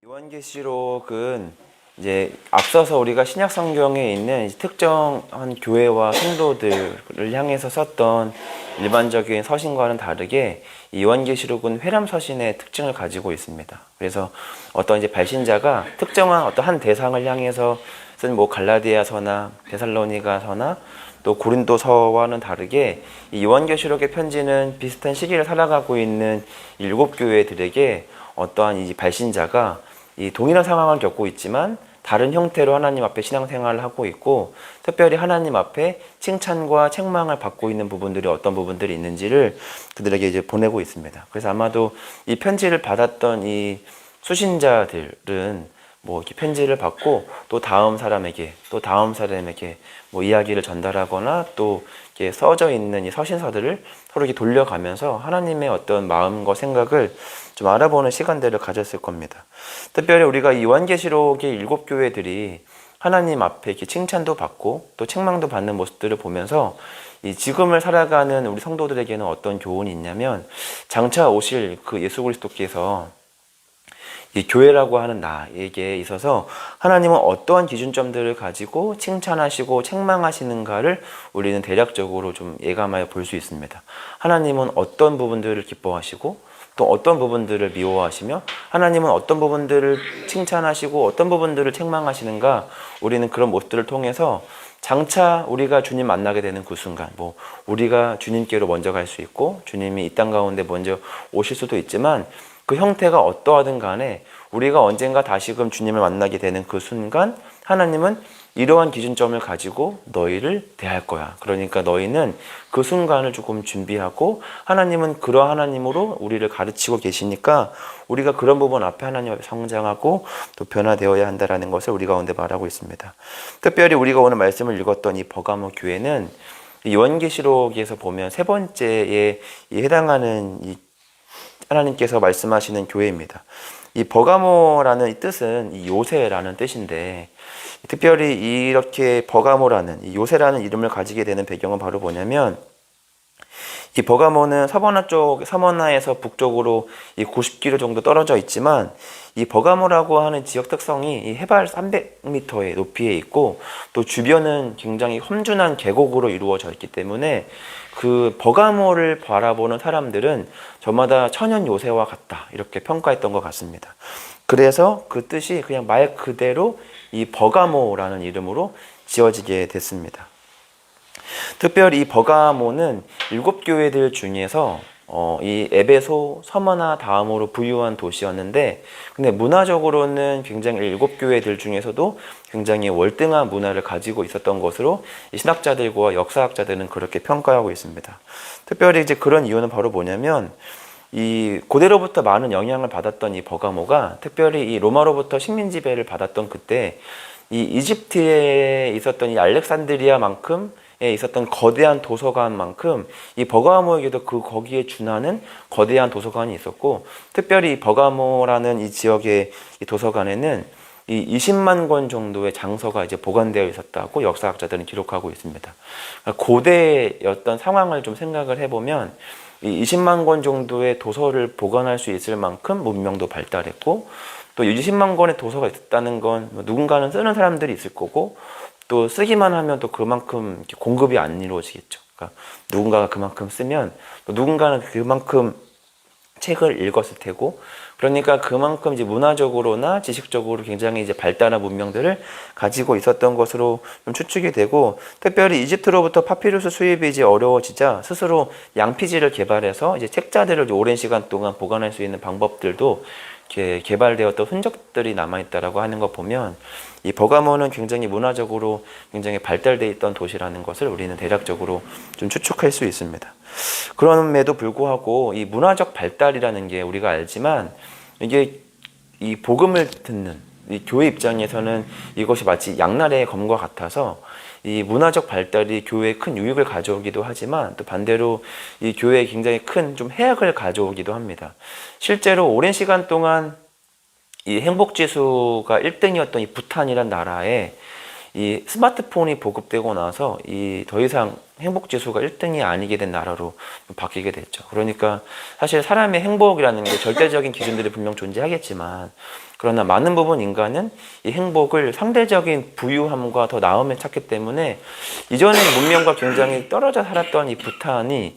요한계시록은 이제 앞서서 우리가 신약 성경에 있는 특정한 교회와 성도들을 향해서 썼던 일반적인 서신과는 다르게 이 요한계시록은 회람 서신의 특징을 가지고 있습니다. 그래서 어떤 이제 발신자가 특정한 어떤 한 대상을 향해서 쓴 갈라디아서나 데살로니가서나 또 고린도서와는 다르게 이 요한계시록의 편지는 비슷한 시기를 살아가고 있는 일곱 교회들에게 어떠한 이 발신자가 이 동일한 상황을 겪고 있지만 다른 형태로 하나님 앞에 신앙생활을 하고 있고, 특별히 하나님 앞에 칭찬과 책망을 받고 있는 부분들이 어떤 부분들이 있는지를 그들에게 이제 보내고 있습니다. 그래서 아마도 이 편지를 받았던 이 수신자들은 이렇게 편지를 받고 또 다음 사람에게 이야기를 전달하거나 또 이렇게 써져 있는 이 서신서들을 서로 이렇게 돌려가면서 하나님의 어떤 마음과 생각을 좀 알아보는 시간들을 가졌을 겁니다. 특별히 우리가 이 요한계시록의 일곱 교회들이 하나님 앞에 이렇게 칭찬도 받고 또 책망도 받는 모습들을 보면서 이 지금을 살아가는 우리 성도들에게는 어떤 교훈이 있냐면, 장차 오실 그 예수 그리스도께서 이 교회라고 하는 나에게 있어서 하나님은 어떠한 기준점들을 가지고 칭찬하시고 책망하시는가를 우리는 대략적으로 좀 예감하여 볼 수 있습니다. 하나님은 어떤 부분들을 기뻐하시고 또 어떤 부분들을 미워하시며, 하나님은 어떤 부분들을 칭찬하시고 어떤 부분들을 책망하시는가, 우리는 그런 모습들을 통해서 장차 우리가 주님 만나게 되는 그 순간, 우리가 주님께로 먼저 갈 수 있고 주님이 이 땅 가운데 먼저 오실 수도 있지만, 그 형태가 어떠하든 간에 우리가 언젠가 다시금 주님을 만나게 되는 그 순간 하나님은 이러한 기준점을 가지고 너희를 대할 거야. 그러니까 너희는 그 순간을 조금 준비하고, 하나님은 그러한 하나님으로 우리를 가르치고 계시니까 우리가 그런 부분 앞에 하나님 앞에 성장하고 또 변화되어야 한다는 것을 우리 가운데 말하고 있습니다. 특별히 우리가 오늘 말씀을 읽었던 이 버가모 교회는 요한계시록에서 보면 세 번째에 해당하는 이 하나님께서 말씀하시는 교회입니다. 이 버가모라는 이 뜻은 이 요새라는 뜻인데, 특별히 이렇게 버가모라는 이 요새라는 이름을 가지게 되는 배경은 바로 뭐냐면, 이 버가모는 서머나에서 북쪽으로 이 90km 정도 떨어져 있지만, 이 버가모라고 하는 지역 특성이 이 해발 300m의 높이에 있고 또 주변은 굉장히 험준한 계곡으로 이루어져 있기 때문에 그 버가모를 바라보는 사람들은 저마다 천연 요새와 같다, 이렇게 평가했던 것 같습니다. 그래서 그 뜻이 그냥 말 그대로 이 버가모라는 이름으로 지어지게 됐습니다. 특별히 이 버가모는 일곱 교회들 중에서 이 에베소, 서머나 다음으로 부유한 도시였는데, 근데 문화적으로는 굉장히 일곱 교회들 중에서도 굉장히 월등한 문화를 가지고 있었던 것으로 이 신학자들과 역사학자들은 그렇게 평가하고 있습니다. 특별히 이제 그런 이유는 바로 뭐냐면, 이 고대로부터 많은 영향을 받았던 이 버가모가 특별히 이 로마로부터 식민 지배를 받았던 그때 이 이집트에 있었던 이 알렉산드리아만큼 있었던 거대한 도서관만큼 이 버가모에게도 거기에 준하는 거대한 도서관이 있었고, 특별히 이 버가모라는 이 지역의 이 도서관에는 이 20만 권 정도의 장서가 이제 보관되어 있었다고 역사학자들은 기록하고 있습니다. 고대였던 상황을 좀 생각을 해보면 이 20만 권 정도의 도서를 보관할 수 있을 만큼 문명도 발달했고, 또 20만 권의 도서가 있었다는 건 누군가는 쓰는 사람들이 있을 거고, 또 쓰기만 하면 또 그만큼 공급이 안 이루어지겠죠. 그러니까 누군가가 그만큼 쓰면 또 누군가는 그만큼 책을 읽었을 테고, 그러니까 그만큼 이제 문화적으로나 지식적으로 굉장히 이제 발달한 문명들을 가지고 있었던 것으로 좀 추측이 되고, 특별히 이집트로부터 파피루스 수입이 이제 어려워지자 스스로 양피지를 개발해서 이제 책자들을 오랜 시간 동안 보관할 수 있는 방법들도 이렇게 개발되었던 흔적들이 남아있다라고 하는 거 보면, 이 버가모는 굉장히 문화적으로 굉장히 발달되어 있던 도시라는 것을 우리는 대략적으로 좀 추측할 수 있습니다. 그럼에도 불구하고 이 문화적 발달이라는 게 우리가 알지만, 이게 이 복음을 듣는 이 교회 입장에서는 이것이 마치 양날의 검과 같아서 이 문화적 발달이 교회에 큰 유익을 가져오기도 하지만, 또 반대로 이 교회에 굉장히 큰 좀 해악을 가져오기도 합니다. 실제로 오랜 시간 동안 이 행복지수가 1등이었던 이 부탄이란 나라에 이 스마트폰이 보급되고 나서 이 더 이상 행복지수가 1등이 아니게 된 나라로 바뀌게 됐죠. 그러니까 사실 사람의 행복이라는 게 절대적인 기준들이 분명 존재하겠지만, 그러나 많은 부분 인간은 이 행복을 상대적인 부유함과 더 나음에 찾기 때문에 이전의 문명과 굉장히 떨어져 살았던 이 부탄이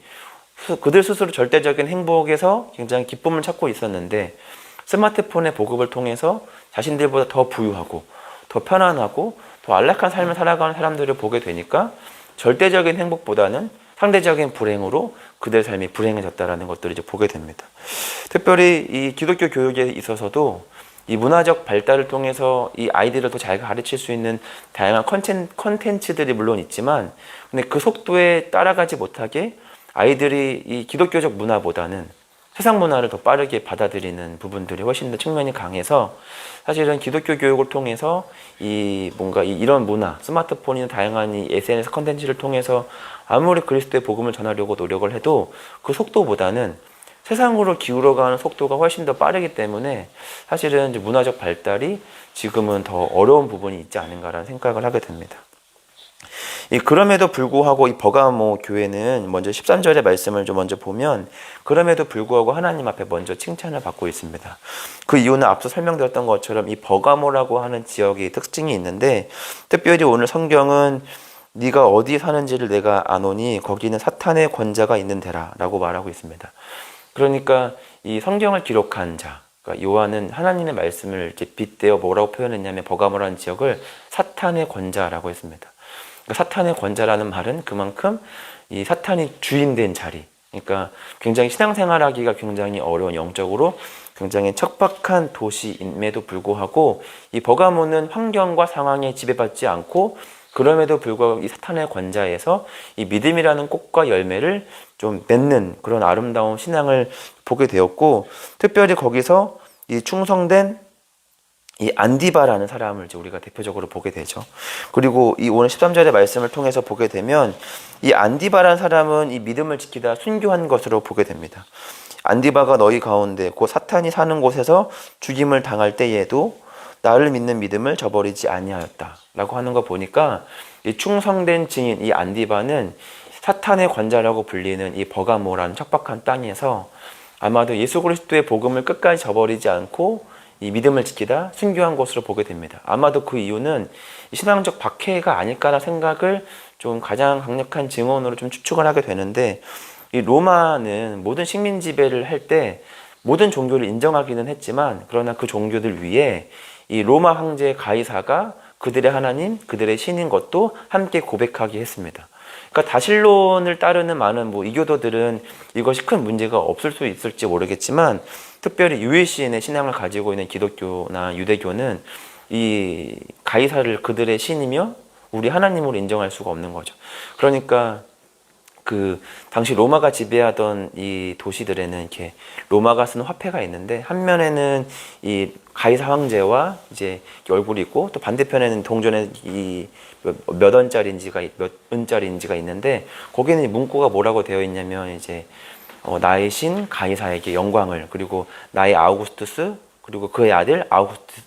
그들 스스로 절대적인 행복에서 굉장히 기쁨을 찾고 있었는데 스마트폰의 보급을 통해서 자신들보다 더 부유하고 더 편안하고 더 안락한 삶을 살아가는 사람들을 보게 되니까 절대적인 행복보다는 상대적인 불행으로 그들의 삶이 불행해졌다는 것들을 이제 보게 됩니다. 특별히 이 기독교 교육에 있어서도 이 문화적 발달을 통해서 이 아이들을 더 잘 가르칠 수 있는 다양한 컨텐츠들이 물론 있지만 근데 그 속도에 따라가지 못하게 아이들이 이 기독교적 문화보다는 세상 문화를 더 빠르게 받아들이는 부분들이 훨씬 더 측면이 강해서 사실은 기독교 교육을 통해서 이 뭔가 이런 문화, 스마트폰이나 다양한 이 SNS 컨텐츠를 통해서 아무리 그리스도의 복음을 전하려고 노력을 해도 그 속도보다는 세상으로 기울어가는 속도가 훨씬 더 빠르기 때문에 사실은 이제 문화적 발달이 지금은 더 어려운 부분이 있지 않은가라는 생각을 하게 됩니다. 그럼에도 불구하고 이 버가모 교회는 먼저 13절의 말씀을 좀 먼저 보면 그럼에도 불구하고 하나님 앞에 먼저 칭찬을 받고 있습니다. 그 이유는 앞서 설명드렸던 것처럼 이 버가모라고 하는 지역의 특징이 있는데 특별히 오늘 성경은 네가 어디 사는지를 내가 아노니 거기는 사탄의 권자가 있는 데라 라고 말하고 있습니다. 그러니까 이 성경을 기록한 자, 그러니까 요한은 하나님의 말씀을 이제 빗대어 뭐라고 표현했냐면 버가모라는 지역을 사탄의 권자라고 했습니다. 그러니까 사탄의 권자라는 말은 그만큼 이 사탄이 주인된 자리, 그러니까 굉장히 신앙생활하기가 굉장히 어려운 영적으로 굉장히 척박한 도시임에도 불구하고 이 버가모는 환경과 상황에 지배받지 않고 그럼에도 불구하고 이 사탄의 권자에서 이 믿음이라는 꽃과 열매를 좀 맺는 그런 아름다운 신앙을 보게 되었고 특별히 거기서 이 충성된 이 안디바라는 사람을 이제 우리가 대표적으로 보게 되죠. 그리고 이 오늘 13절의 말씀을 통해서 보게 되면 이 안디바라는 사람은 이 믿음을 지키다 순교한 것으로 보게 됩니다. 안디바가 너희 가운데 곧 사탄이 사는 곳에서 죽임을 당할 때에도 나를 믿는 믿음을 저버리지 아니하였다 라고 하는 거 보니까 이 충성된 증인 이 안디바는 사탄의 권자라고 불리는 이 버가모라는 척박한 땅에서 아마도 예수 그리스도의 복음을 끝까지 저버리지 않고 이 믿음을 지키다 순교한 것으로 보게 됩니다. 아마도 그 이유는 신앙적 박해가 아닐까라는 생각을 좀 가장 강력한 증언으로 좀 추측을 하게 되는데 이 로마는 모든 식민 지배를 할 때 모든 종교를 인정하기는 했지만 그러나 그 종교들 위에 이 로마 황제 가이사가 그들의 하나님, 그들의 신인 것도 함께 고백하게 했습니다. 그러니까 다신론을 따르는 많은 이교도들은 이것이 큰 문제가 없을 수 있을지 모르겠지만 특별히 유일신의 신앙을 가지고 있는 기독교나 유대교는 이 가이사를 그들의 신이며 우리 하나님으로 인정할 수가 없는 거죠. 그러니까 그 당시 로마가 지배하던 이 도시들에는 이렇게 로마가 쓰는 화폐가 있는데 한 면에는 이 가이사 황제와 이제 얼굴이 있고 또 반대편에는 동전에 이 몇 원짜리인지가 몇 은짜리인지가 있는데 거기는 문구가 뭐라고 되어 있냐면 이제 나의 신 가이사에게 영광을 그리고 나의 아우구스투스 그리고 그의 아들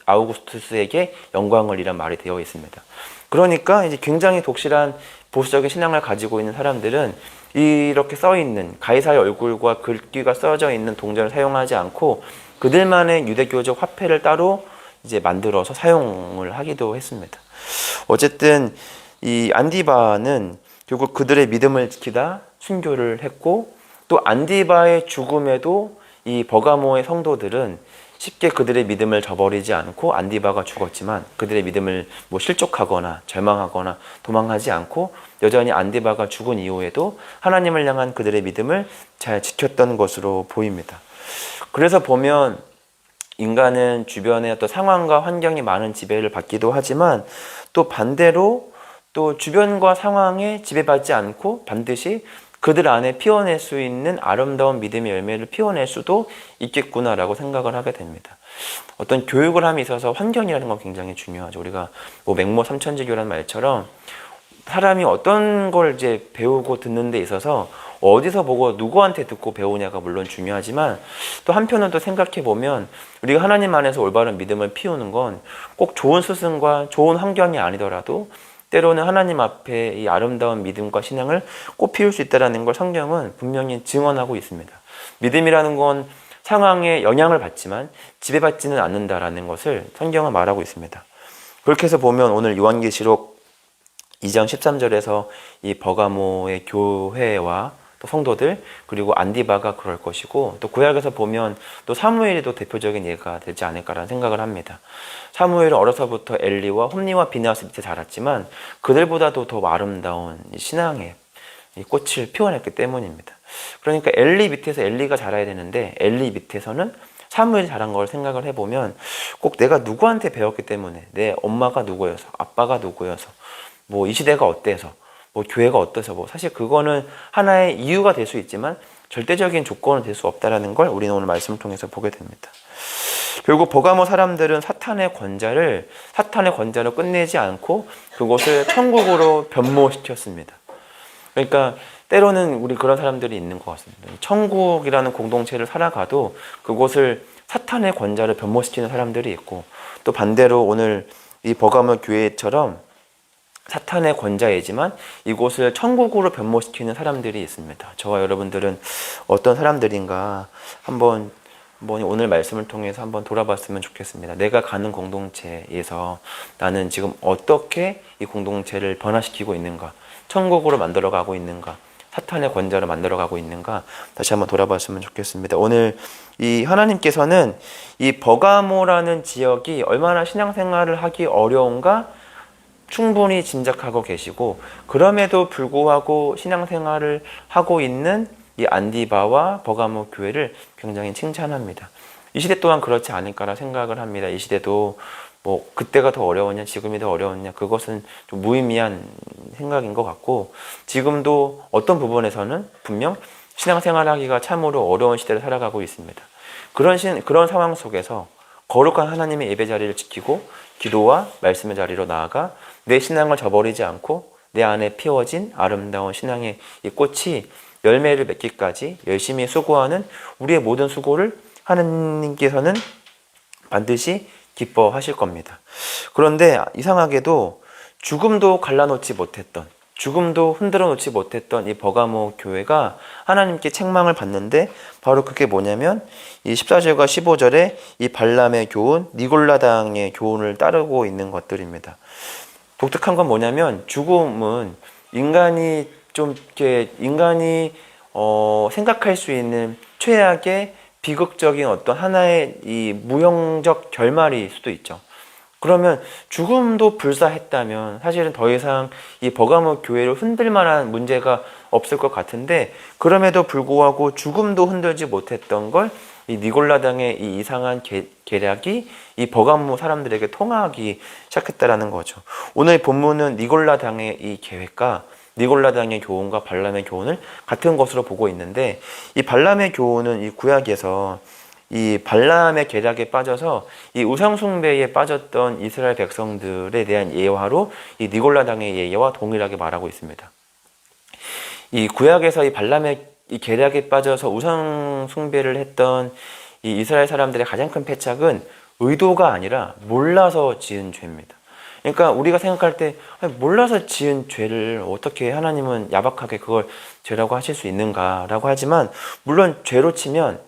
아우구스투스에게 영광을 이란 말이 되어 있습니다. 그러니까 이제 굉장히 독실한 보수적인 신앙을 가지고 있는 사람들은 이렇게 써 있는 가이사의 얼굴과 글귀가 써져 있는 동전을 사용하지 않고 그들만의 유대교적 화폐를 따로 이제 만들어서 사용을 하기도 했습니다. 어쨌든 이 안디바는 결국 그들의 믿음을 지키다 순교를 했고 또 안디바의 죽음에도 이 버가모의 성도들은 쉽게 그들의 믿음을 저버리지 않고 안디바가 죽었지만 그들의 믿음을 실족하거나 절망하거나 도망하지 않고 여전히 안디바가 죽은 이후에도 하나님을 향한 그들의 믿음을 잘 지켰던 것으로 보입니다. 그래서 보면 인간은 주변의 어떤 상황과 환경이 많은 지배를 받기도 하지만 또 반대로 또 주변과 상황에 지배받지 않고 반드시 그들 안에 피워낼 수 있는 아름다운 믿음의 열매를 피워낼 수도 있겠구나라고 생각을 하게 됩니다. 어떤 교육을 함에 있어서 환경이라는 건 굉장히 중요하죠. 우리가 맹모 삼천지교라는 말처럼 사람이 어떤 걸 이제 배우고 듣는 데 있어서 어디서 보고 누구한테 듣고 배우냐가 물론 중요하지만 또 한편은 또 생각해 보면 우리가 하나님 안에서 올바른 믿음을 피우는 건 꼭 좋은 스승과 좋은 환경이 아니더라도 때로는 하나님 앞에 이 아름다운 믿음과 신앙을 꽃 피울 수 있다는 걸 성경은 분명히 증언하고 있습니다. 믿음이라는 건 상황에 영향을 받지만 지배받지는 않는다라는 것을 성경은 말하고 있습니다. 그렇게 해서 보면 오늘 요한계시록 2장 13절에서 이 버가모의 교회와 또 성도들 그리고 안디바가 그럴 것이고 또 구약에서 보면 또 사무엘이 또 대표적인 예가 되지 않을까라는 생각을 합니다. 사무엘은 어려서부터 엘리와 홈리와 비느하스 밑에 자랐지만 그들보다도 더 아름다운 신앙의 이 꽃을 피워냈기 때문입니다. 그러니까 엘리 밑에서 엘리가 자라야 되는데 엘리 밑에서는 사무엘이 자란 걸 생각을 해보면 꼭 내가 누구한테 배웠기 때문에 내 엄마가 누구여서 아빠가 누구여서 뭐 이 시대가 어때서 뭐 교회가 어때서 뭐 사실 그거는 하나의 이유가 될 수 있지만 절대적인 조건은 될 수 없다라는 걸 우리는 오늘 말씀을 통해서 보게 됩니다. 결국 버가모 사람들은 사탄의 권자를 끝내지 않고 그것을 천국으로 변모시켰습니다. 그러니까 때로는 우리 그런 사람들이 있는 것 같습니다. 천국이라는 공동체를 살아가도 그곳을 사탄의 권자를 변모시키는 사람들이 있고 또 반대로 오늘 이 버가모 교회처럼 사탄의 권자이지만 이곳을 천국으로 변모시키는 사람들이 있습니다. 저와 여러분들은 어떤 사람들인가 한번 오늘 말씀을 통해서 한번 돌아봤으면 좋겠습니다. 내가 가는 공동체에서 나는 지금 어떻게 이 공동체를 변화시키고 있는가, 천국으로 만들어가고 있는가, 사탄의 권자로 만들어가고 있는가 다시 한번 돌아봤으면 좋겠습니다. 오늘 이 하나님께서는 이 버가모라는 지역이 얼마나 신앙생활을 하기 어려운가 충분히 짐작하고 계시고 그럼에도 불구하고 신앙생활을 하고 있는 이 안디바와 버가모 교회를 굉장히 칭찬합니다. 이 시대 또한 그렇지 않을까라 생각을 합니다. 이 시대도 뭐 그때가 더 어려웠냐 지금이 더 어려웠냐 그것은 좀 무의미한 생각인 것 같고 지금도 어떤 부분에서는 분명 신앙생활하기가 참으로 어려운 시대를 살아가고 있습니다. 그런 상황 속에서 거룩한 하나님의 예배 자리를 지키고 기도와 말씀의 자리로 나아가 내 신앙을 저버리지 않고 내 안에 피워진 아름다운 신앙의 이 꽃이 열매를 맺기까지 열심히 수고하는 우리의 모든 수고를 하나님께서는 반드시 기뻐하실 겁니다. 그런데 이상하게도 죽음도 갈라놓지 못했던 죽음도 흔들어 놓지 못했던 이 버가모 교회가 하나님께 책망을 받는데 바로 그게 뭐냐면 이 14절과 15절에 이 발람의 교훈, 니골라당의 교훈을 따르고 있는 것들입니다. 독특한 건 뭐냐면 죽음은 인간이 생각할 수 있는 최악의 비극적인 어떤 하나의 이 무형적 결말일 수도 있죠. 그러면 죽음도 불사했다면 사실은 더 이상 이 버가모 교회를 흔들 만한 문제가 없을 것 같은데 그럼에도 불구하고 죽음도 흔들지 못했던 걸 이 니골라당의 이 이상한 계략이 이 버가모 사람들에게 통하기 시작했다라는 거죠. 오늘 본문은 니골라당의 이 계획과 니골라당의 교훈과 발람의 교훈을 같은 것으로 보고 있는데 이 발람의 교훈은 이 구약에서 이 발람의 계략에 빠져서 이 우상숭배에 빠졌던 이스라엘 백성들에 대한 예화로 이 니골라당의 예와 동일하게 말하고 있습니다. 이 구약에서 이 발람의 이 계략에 빠져서 우상숭배를 했던 이 이스라엘 사람들의 가장 큰 패착은 의도가 아니라 몰라서 지은 죄입니다. 그러니까 우리가 생각할 때 몰라서 지은 죄를 어떻게 하나님은 야박하게 그걸 죄라고 하실 수 있는가라고 하지만 물론 죄로 치면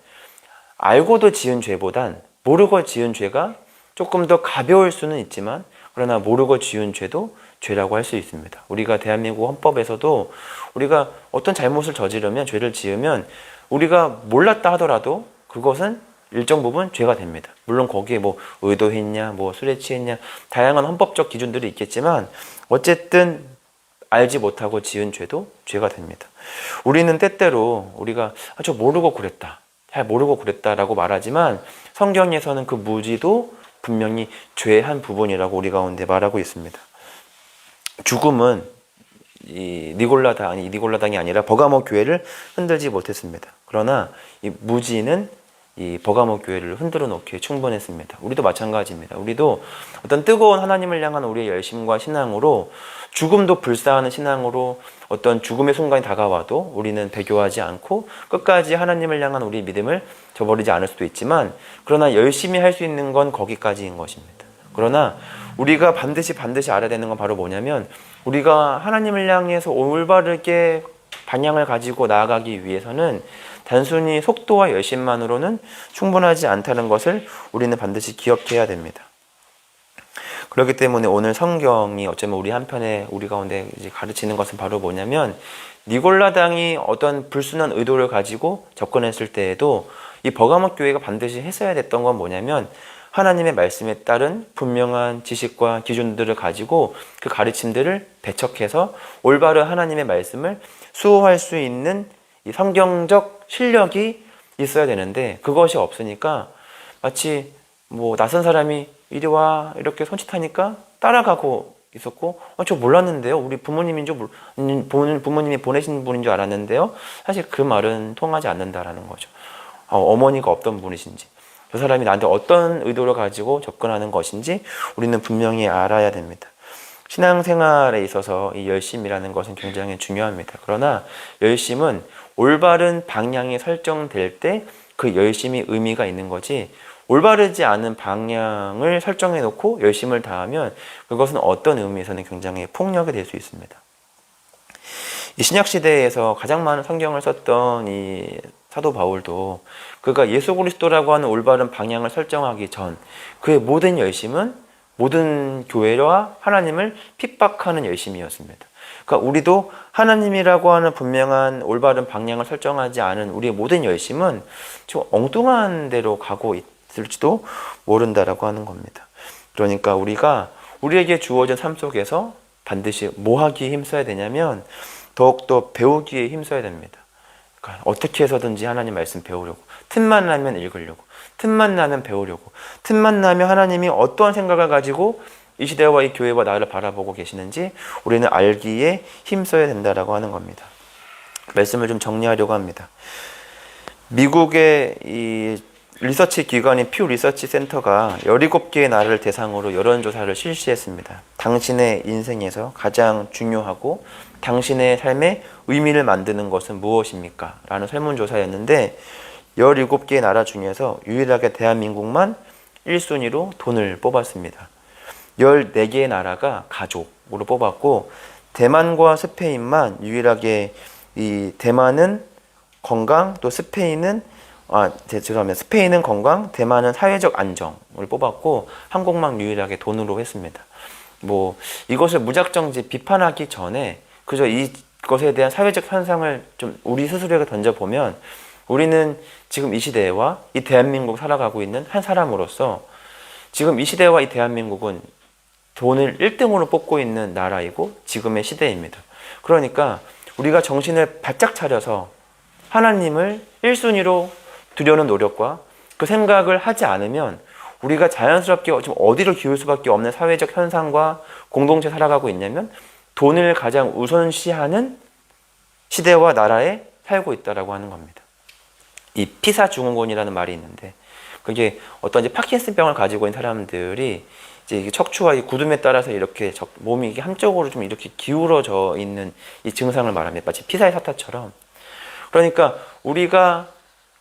알고도 지은 죄보단 모르고 지은 죄가 조금 더 가벼울 수는 있지만 그러나 모르고 지은 죄도 죄라고 할 수 있습니다. 우리가 대한민국 헌법에서도 우리가 어떤 잘못을 저지르면 죄를 지으면 우리가 몰랐다 하더라도 그것은 일정 부분 죄가 됩니다. 물론 거기에 뭐 의도했냐, 뭐 술에 취했냐 다양한 헌법적 기준들이 있겠지만 어쨌든 알지 못하고 지은 죄도 죄가 됩니다. 우리는 때때로 우리가 저 모르고 그랬다. 잘 모르고 그랬다라고 말하지만 성경에서는 그 무지도 분명히 죄의 한 부분이라고 우리 가운데 말하고 있습니다. 죽음은 이 니골라당이 아니라 버가모 교회를 흔들지 못했습니다. 그러나 이 무지는 이 버가모 교회를 흔들어 놓기에 충분했습니다. 우리도 마찬가지입니다. 우리도 어떤 뜨거운 하나님을 향한 우리의 열심과 신앙으로 죽음도 불사하는 신앙으로 어떤 죽음의 순간이 다가와도 우리는 배교하지 않고 끝까지 하나님을 향한 우리의 믿음을 저버리지 않을 수도 있지만 그러나 열심히 할 수 있는 건 거기까지인 것입니다. 그러나 우리가 반드시 알아야 되는 건 바로 뭐냐면 우리가 하나님을 향해서 올바르게 방향을 가지고 나아가기 위해서는 단순히 속도와 열심만으로는 충분하지 않다는 것을 우리는 반드시 기억해야 됩니다. 그렇기 때문에 오늘 성경이 어쩌면 우리 한편에 우리 가운데 이제 가르치는 것은 바로 뭐냐면, 니골라당이 어떤 불순한 의도를 가지고 접근했을 때에도 이 버가모 교회가 반드시 했어야 됐던 건 뭐냐면, 하나님의 말씀에 따른 분명한 지식과 기준들을 가지고 그 가르침들을 배척해서 올바른 하나님의 말씀을 수호할 수 있는 이 성경적 실력이 있어야 되는데, 그것이 없으니까 마치 뭐 낯선 사람이 이리 와 이렇게 손짓하니까 따라가고 있었고, 저 몰랐는데요, 우리 부모님인 줄 부모님이 보내신 분인 줄 알았는데요, 사실 그 말은 통하지 않는다라는 거죠. 어머니가 없던 분이신지, 저 사람이 나한테 어떤 의도를 가지고 접근하는 것인지 우리는 분명히 알아야 됩니다. 신앙생활에 있어서 이 열심이라는 것은 굉장히 중요합니다. 그러나 열심은 올바른 방향이 설정될 때 그 열심이 의미가 있는 거지, 올바르지 않은 방향을 설정해 놓고 열심을 다하면 그것은 어떤 의미에서는 굉장히 폭력이 될 수 있습니다. 이 신약시대에서 가장 많은 성경을 썼던 이 사도 바울도 그가 예수 그리스도라고 하는 올바른 방향을 설정하기 전 그의 모든 열심은 모든 교회와 하나님을 핍박하는 열심이었습니다. 그러니까 우리도 하나님이라고 하는 분명한 올바른 방향을 설정하지 않은 우리의 모든 열심은 좀 엉뚱한 데로 가고 있을지도 모른다라고 하는 겁니다. 그러니까 우리가 우리에게 주어진 삶 속에서 반드시 뭐 하기에 힘써야 되냐면 더욱더 배우기에 힘써야 됩니다. 그러니까 어떻게 해서든지 하나님 말씀 배우려고, 틈만 나면 읽으려고, 틈만 나면 배우려고, 틈만 나면 하나님이 어떠한 생각을 가지고 이 시대와 이 교회와 나를 바라보고 계시는지 우리는 알기에 힘써야 된다라고 하는 겁니다. 말씀을 좀 정리하려고 합니다. 미국의 이 리서치 기관인 퓨 리서치 센터가 17개의 나라를 대상으로 여론조사를 실시했습니다. 당신의 인생에서 가장 중요하고 당신의 삶에 의미를 만드는 것은 무엇입니까? 라는 설문조사였는데 17개의 나라 중에서 유일하게 대한민국만 1순위로 돈을 뽑았습니다. 14개의 나라가 가족으로 뽑았고, 대만과 스페인만 유일하게 이 대만은 건강, 또 스페인은 스페인은 건강, 대만은 사회적 안정을 뽑았고, 한국만 유일하게 돈으로 했습니다. 뭐 이것을 무작정 비판하기 전에 그저 이것에 대한 사회적 현상을 좀 우리 스스로에게 던져보면, 우리는 지금 이 시대와 이 대한민국 살아가고 있는 한 사람으로서 지금 이 시대와 이 대한민국은 돈을 1등으로 뽑고 있는 나라이고 지금의 시대입니다. 그러니까 우리가 정신을 바짝 차려서 하나님을 1순위로 두려는 노력과 그 생각을 하지 않으면 우리가 자연스럽게 좀 어디로 기울 수밖에 없는 사회적 현상과 공동체 살아가고 있냐면 돈을 가장 우선시하는 시대와 나라에 살고 있다라고 하는 겁니다. 이 피사 증후군이라는 말이 있는데, 그게 어떤 이제 파킨슨병을 가지고 있는 사람들이 이제 척추와 이 구둠에 따라서 이렇게 몸이 한쪽으로 좀 이렇게 기울어져 있는 이 증상을 말합니다. 마치 피사의 사타처럼. 그러니까 우리가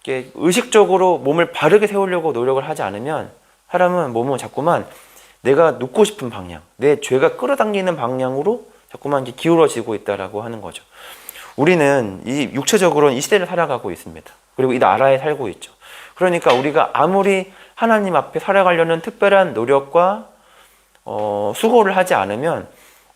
이렇게 의식적으로 몸을 바르게 세우려고 노력을 하지 않으면 사람은 몸은 자꾸만 내가 눕고 싶은 방향, 내 죄가 끌어당기는 방향으로 자꾸만 이렇게 기울어지고 있다라고 하는 거죠. 우리는 이 육체적으로는 이 시대를 살아가고 있습니다. 그리고 이 나라에 살고 있죠. 그러니까 우리가 아무리 하나님 앞에 살아가려는 특별한 노력과 수고를 하지 않으면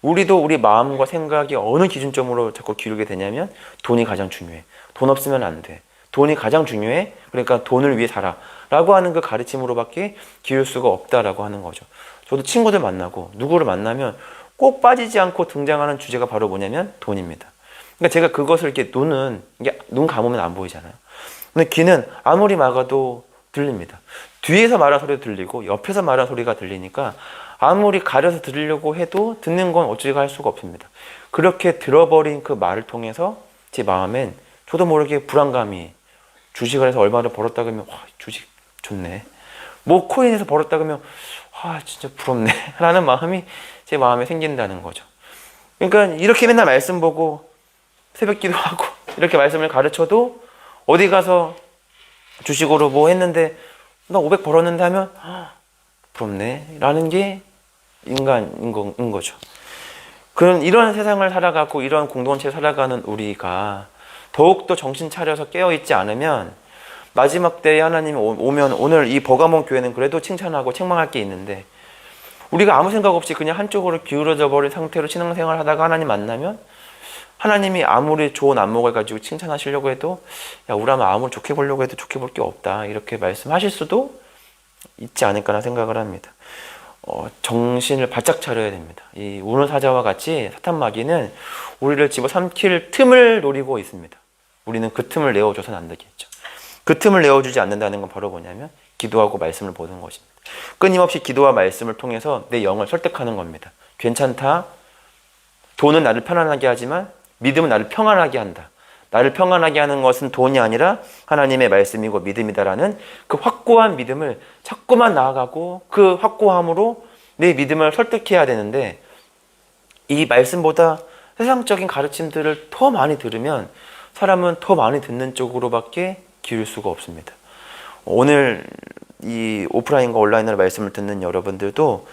우리도 우리 마음과 생각이 어느 기준점으로 자꾸 기울게 되냐면 돈이 가장 중요해. 돈 없으면 안 돼. 돈이 가장 중요해. 그러니까 돈을 위해 살아. 라고 하는 그 가르침으로밖에 기울 수가 없다라고 하는 거죠. 저도 친구들 만나고 누구를 만나면 꼭 빠지지 않고 등장하는 주제가 바로 뭐냐면 돈입니다. 그러니까 제가 그것을 이렇게 눈 감으면 안 보이잖아요. 근데 귀는 아무리 막아도 들립니다. 뒤에서 말하는 소리도 들리고 옆에서 말하는 소리가 들리니까 아무리 가려서 들으려고 해도 듣는 건 어찌가 할 수가 없습니다. 그렇게 들어버린 그 말을 통해서 제 마음엔 저도 모르게 불안감이, 주식을 해서 얼마를 벌었다 그러면 와, 주식 좋네. 뭐 코인에서 벌었다 그러면 와, 진짜 부럽네 라는 마음이 제 마음에 생긴다는 거죠. 그러니까 이렇게 맨날 말씀 보고 새벽 기도하고 이렇게 말씀을 가르쳐도 어디 가서 주식으로 뭐 했는데 나 500 벌었는데 하면 부럽네 라는 게 인간인 거죠. 이런 세상을 살아가고 이런 공동체를 살아가는 우리가 더욱더 정신 차려서 깨어있지 않으면 마지막 때에 하나님이 오면, 오늘 이 버가몬 교회는 그래도 칭찬하고 책망할 게 있는데 우리가 아무 생각 없이 그냥 한쪽으로 기울어져 버린 상태로 신앙생활 하다가 하나님 만나면 하나님이 아무리 좋은 안목을 가지고 칭찬하시려고 해도 야, 우리 아무리 좋게 보려고 해도 좋게 볼 게 없다, 이렇게 말씀하실 수도 있지 않을까나 생각을 합니다. 정신을 바짝 차려야 됩니다. 이 우는 사자와 같이 사탄 마귀는 우리를 집어삼킬 틈을 노리고 있습니다. 우리는 그 틈을 내어줘서는 안 되겠죠. 그 틈을 내어주지 않는다는 건 바로 뭐냐면 기도하고 말씀을 보는 것입니다. 끊임없이 기도와 말씀을 통해서 내 영을 설득하는 겁니다. 괜찮다. 돈은 나를 편안하게 하지만 믿음은 나를 평안하게 한다. 나를 평안하게 하는 것은 돈이 아니라 하나님의 말씀이고 믿음이다라는 그 확고한 믿음을 자꾸만 나아가고 그 확고함으로 내 믿음을 설득해야 되는데, 이 말씀보다 세상적인 가르침들을 더 많이 들으면 사람은 더 많이 듣는 쪽으로밖에 기울 수가 없습니다. 오늘 이 오프라인과 온라인으로 말씀을 듣는 여러분들도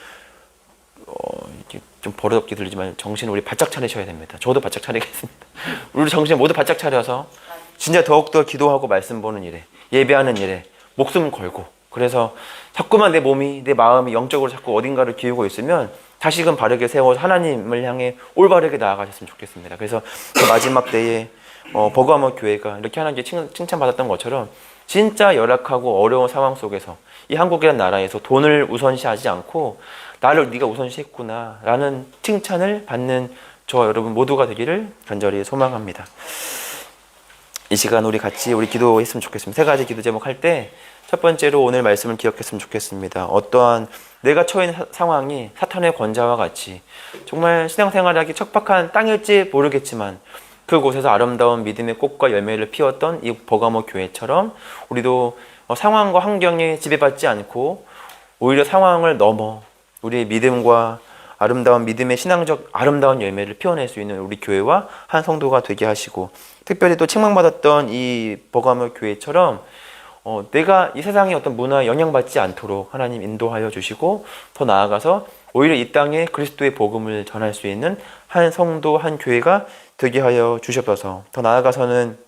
좀 버릇없게 들리지만 정신을 우리 바짝 차리셔야 됩니다. 저도 바짝 차리겠습니다. 우리 정신 모두 바짝 차려서 진짜 더욱더 기도하고 말씀 보는 일에, 예배하는 일에 목숨 걸고, 그래서 자꾸만 내 몸이, 내 마음이 영적으로 자꾸 어딘가를 기우고 있으면 다시금 바르게 세워서 하나님을 향해 올바르게 나아가셨으면 좋겠습니다. 그래서 그 마지막 때에 버가모 교회가 이렇게 하나님께 칭찬받았던 것처럼 진짜 열악하고 어려운 상황 속에서 이 한국이라는 나라에서 돈을 우선시하지 않고 나를 네가 우선시했구나 라는 칭찬을 받는 저와 여러분 모두가 되기를 간절히 소망합니다. 이 시간 우리 같이 기도했으면 좋겠습니다. 세 가지 기도 제목 할 때 첫 번째로 오늘 말씀을 기억했으면 좋겠습니다. 어떠한 내가 처해 있는 상황이 사탄의 권자와 같이 정말 신앙생활하기 척박한 땅일지 모르겠지만 그곳에서 아름다운 믿음의 꽃과 열매를 피웠던 이 버가모 교회처럼 우리도 상황과 환경에 지배받지 않고 오히려 상황을 넘어 우리의 믿음과 아름다운 믿음의 신앙적 아름다운 열매를 피워낼 수 있는 우리 교회와 한 성도가 되게 하시고, 특별히 또 책망받았던 이 버가모 교회처럼 내가 이 세상의 어떤 문화에 영향받지 않도록 하나님 인도하여 주시고, 더 나아가서 오히려 이 땅에 그리스도의 복음을 전할 수 있는 한 성도, 한 교회가 되게 하여 주셔서, 더 나아가서는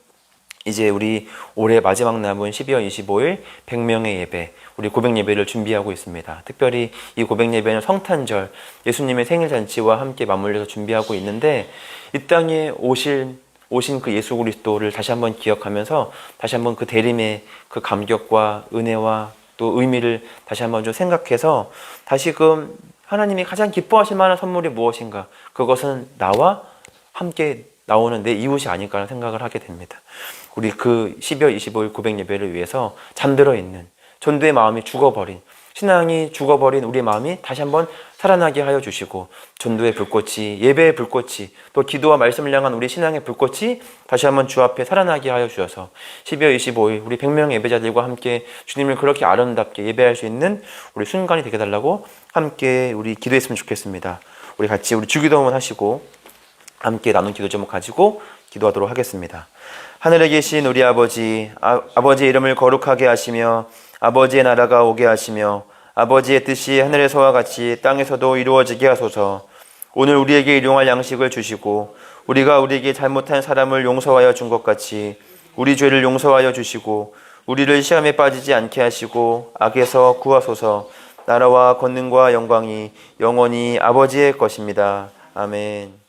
이제 우리 올해 마지막 남은 12월 25일 100명의 예배, 우리 고백 예배를 준비하고 있습니다. 특별히 이 고백 예배는 성탄절, 예수님의 생일잔치와 함께 맞물려서 준비하고 있는데, 이 땅에 오신 그 예수 그리스도를 다시 한번 기억하면서 다시 한번 그 대림의 그 감격과 은혜와 또 의미를 다시 한번 좀 생각해서 다시금 하나님이 가장 기뻐하실 만한 선물이 무엇인가, 그것은 나와 함께 나오는 내 이웃이 아닐까 생각을 하게 됩니다. 우리 그 12월 25일 고백 예배를 위해서 잠들어 있는, 전도의 마음이 죽어버린, 신앙이 죽어버린 우리의 마음이 다시 한번 살아나게 하여 주시고, 전도의 불꽃이, 예배의 불꽃이, 또 기도와 말씀을 향한 우리 신앙의 불꽃이 다시 한번 주 앞에 살아나게 하여 주셔서 12월 25일 우리 100명의 예배자들과 함께 주님을 그렇게 아름답게 예배할 수 있는 우리 순간이 되게 달라고 함께 우리 기도했으면 좋겠습니다. 우리 같이 우리 주기도문 하시고 함께 나눈 기도 제목 가지고 기도하도록 하겠습니다. 하늘에 계신 우리 아버지, 아버지의 이름을 거룩하게 하시며 아버지의 나라가 오게 하시며 아버지의 뜻이 하늘에서와 같이 땅에서도 이루어지게 하소서. 오늘 우리에게 일용할 양식을 주시고 우리가 우리에게 잘못한 사람을 용서하여 준 것 같이 우리 죄를 용서하여 주시고 우리를 시험에 빠지지 않게 하시고 악에서 구하소서. 나라와 권능과 영광이 영원히 아버지의 것입니다. 아멘.